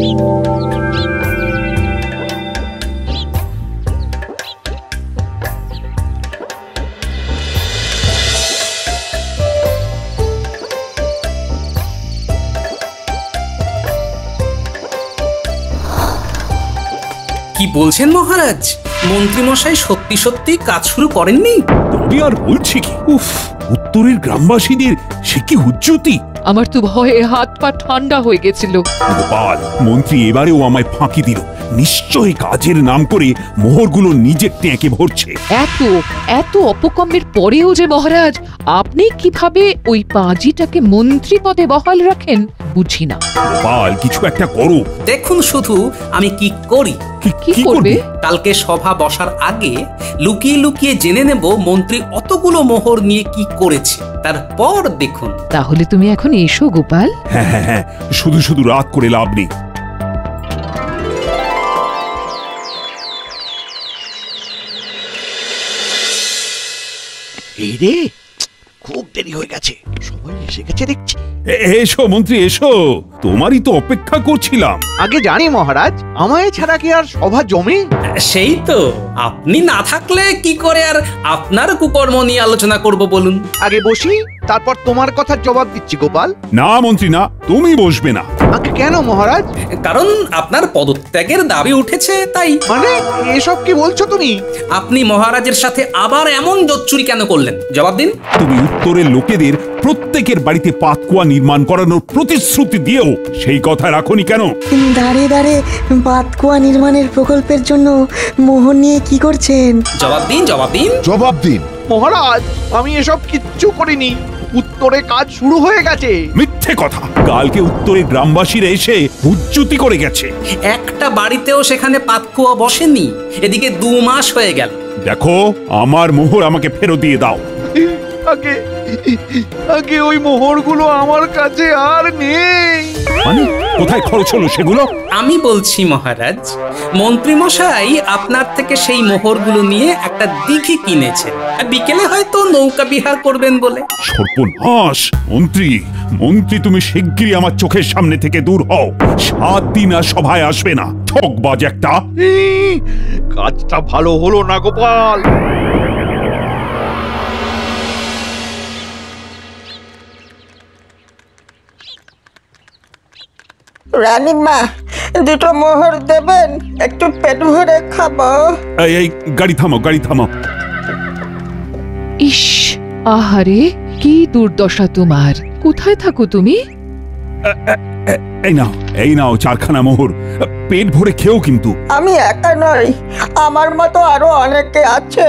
কি বলছেন মহারাজ? মন্ত্রীমশাই সত্যি সত্যি কাজ শুরু করেননি? তবে আর বলছি কি, উফ, উত্তরের গ্রামবাসীদের সে কি উচ্চতি! আমার তো ভয়ে হাত পা ঠান্ডা হয়ে গেছিল। গোপাল, মন্ত্রী এবারেও আমায় ফাঁকি দিল। নিশ্চয়ই কাজের নাম করে মোহরগুলো নিজের ট্যাঁকে ভরছে। এত এত অপকর্মের পরেও যে মহারাজ আপনি কিভাবে ওই পাজিটাকে মন্ত্রী পদে বহাল রাখেন বুঝি না। গোপাল, কিছু একটা করো। দেখুন শুধু আমি কি করি। কি করবে? কালকে সভা বসার আগে লুকিয়ে লুকিয়ে জেনে নেব মন্ত্রী অতগুলো মোহর নিয়ে কি করেছে, তারপর দেখুন। তাহলে তুমি এখন এসো গোপাল। হ্যাঁ হ্যাঁ হ্যাঁ, শুধু শুধু রাত করে লাভ নেই। এই রে, খুব দেরি হয়ে গেছে, সময় এসে গেছে দেখছি। এসো মন্ত্রী, এসো, তোমারই তো অপেক্ষা করছিলাম। আগে জানি মহারাজ, আমায় ছাড়া কি আর সভা জমে? সেই তো, আপনি না থাকলে কি করে আর আপনার কুকর্ম নিয়ে আলোচনা করব বলুন। আগে বসি, তারপর তোমার কথার জবাব দিচ্ছি গোপাল। না মন্ত্রী না, তুমি বসবে না। আগে কেন মহারাজ? কারণ আপনার পদত্যাগের দাবি উঠেছে তাই। মানে এসব কি বলছো তুমি? আপনি মহারাজের সাথে আবার এমন জোচ্চুরি কেন করলেন? জবাব দিন। তুমি উত্তরের লোকেদের প্রত্যেকের বাড়িতে পাতকুয়া নির্মাণ করানোর প্রতিশ্রুতি দিয়েও সেই কথা রাখোনি কেন? দাঁড়ে দাঁড়ে পাতকুয়া নির্মাণের প্রকল্পের জন্য মোহর নিয়ে কি করছেন? জবাব দিন, জবাব দিন, জবাব দিন। মহারাজ, আমি এসব কিচ্ছু করিনি। উত্তরে কাজ শুরু হয়ে গেছে। মিথ্যে কথা! কালকে উত্তরের গ্রামবাসীরা এসে হুজ্জুতি করে গেছে। একটা বাড়িতেও সেখানে পাতকুয়া বসেনি। এদিকে 2 মাস হয়ে গেল। দেখো, আমার মোহর আমাকে ফেরত দিয়ে দাও। আগে আগে ওই মোহরগুলো আমার কাছে আর নেই। মানে কোথায় খরচ হলো সেগুলো? আমি বলছি মহারাজ, মন্ত্রীমশাই আপনার থেকে সেই মোহরগুলো নিয়ে একটা দিঘি কিনেছেন, বিকেলে হয়তো নৌকা বিহার করবেন বলে। সর্বনাশ! মন্ত্রী তুমি শিগগিরই আমার চোখের সামনে থেকে দূর হও। 7 দিন আর সভায় আসবে না, ঠকবাজ একটা। কাজটা ভালো হলো না গোপাল। রানীমা, 2টো মোহর দেবেন? একটু পেট ভরে খাবো। এই গাড়ি থামাও, গাড়ি থামাও। ইস, আহারে, কি দুর্দশা তোমার। কোথায় থাকো তুমি? এই নাও 4খানা মোহর। পেট ভরে খেও কিন্তু। আমি একা নই, আমার মতো আরো অনেকে আছে।